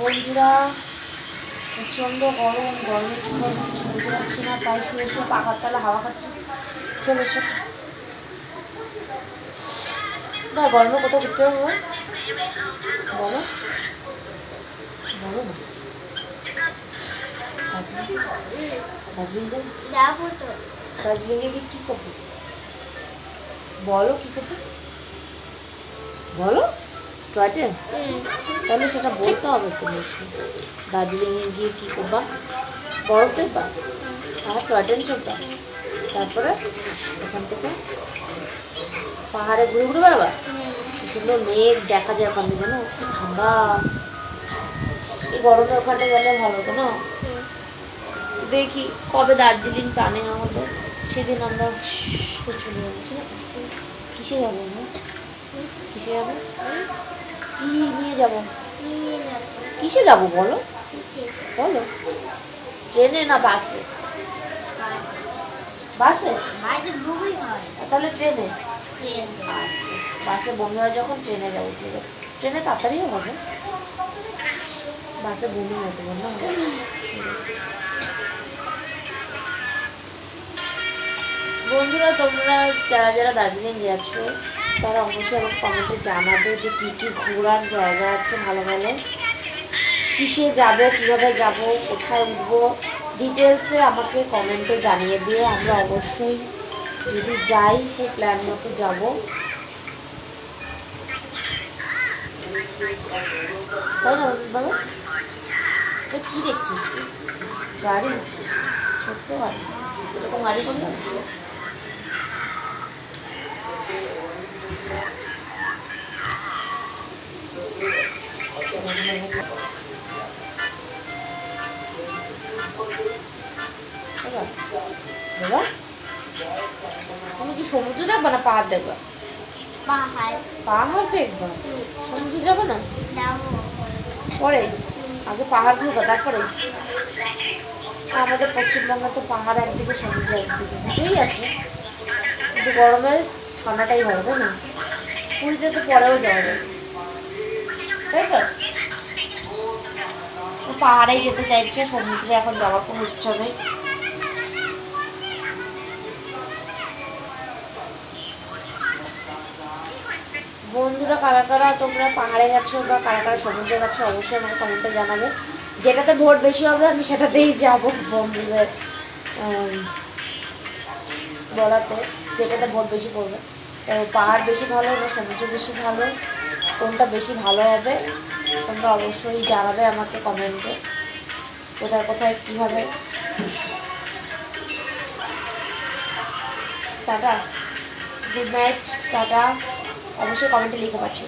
বন্ধুরা প্রচণ্ড গরম, গরমে কী করবো কিছু বুঝতে পারছি না, তাই শুয়ে শুয়ে পাখার তলা হাওয়া খাচ্ছি ছেলের সাথে। না গরমে কোথাও ঘুরতে যাবো বলো বলো না। দার্জিলিং যাবো তো। দার্জিলিংয়ে গিয়ে কী করবো বলো, কী করবো বলো। Toy train? তাহলে সেটা বলতে হবে তো। দার্জিলিংয়ে গিয়ে কী করবা? বরফ দেখবা আর টয় ট্রেন চলবা, তারপরে ওখান থেকে পাহাড়ে ঘুরে ঘুরে বেড়াবা। সুন্দর মেঘ দেখা যায় ওখানে, জানো কি ঠান্ডা। এই গরমে ওখানটা গেলে ভালো হতো না। দেখি কবে দার্জিলিং টানে আমাদের, সেদিন আমরা চলে যাবো। ঠিক আছে? কিসে যাবো আমরা? কিসে যাবো? কি নিয়ে যাবো? কিসে যাবো বলো বলো। ট্রেনে না বাসে? বাসে? তাহলে ট্রেনে। আচ্ছা, বাসে বমি হয় যখন ট্রেনে যাবো। ঠিক আছে, ট্রেনে তাড়াতাড়িও হবে, বাসে বমি হতে পারে না। ঠিক আছে বন্ধুরা, তোমরা যারা যারা দার্জিলিং গেছো তারা অবশ্যই আমার কমেন্টে জানাবে যে কী কী ঘোরার জায়গা আছে ভালো ভালো, কিসে যাবো, কীভাবে যাবো, কোথায় উঠবো, ডিটেলসে আমাকে কমেন্টে জানিয়ে দিও। আমরা অবশ্যই যদি যাই সেই প্ল্যান মতো যাবো, তাই না বাবা? তো কী দেখছিস তুই? গাড়ি? ছোট্ট গাড়ি? এরকম গাড়ি করলে বাবা তুমি কি সমুদ্র দেখবা না পাহাড় দেখবা? পাহাড় দেখবা, সমুদ্র যাবো না পরে? আগে পাহাড় ঘুরবা তারপরে। আমাদের পশ্চিমবঙ্গে তো পাহাড় একদিকে সমুদ্র একদিকে, দুটোই আছে, কিন্তু গরমে ঠান্ডাটাই ভালো, তাই না? পুরীতে তো পরেও যাওয়া যায়, তাই তো? পাহাড়েই যেতে চাইছে, সমুদ্রে এখন যাওয়ার কোনো ইচ্ছা নেই। বন্ধুরা কারা কারা তোমরা পাহাড়ে গেছো বা কারা কারা সমুদ্রে গেছো অবশ্যই আমাকে কমেন্টে জানাবে। যেটাতে ভোট বেশি হবে আমি সেটাতেই যাবো বন্ধুদের বলাতে, যেটাতে ভোট বেশি পড়বে। তো পাহাড় বেশি ভালো না সমুদ্র বেশি ভালো, কোনটা বেশি ভালো হবে তোমরা অবশ্যই জানাবে আমাকে কমেন্টে, কোথায় কোথায় কীভাবে। টাটা, গুড নাইট, টাটা, অবশ্যই কমেন্টে লিখে পাচ্ছি।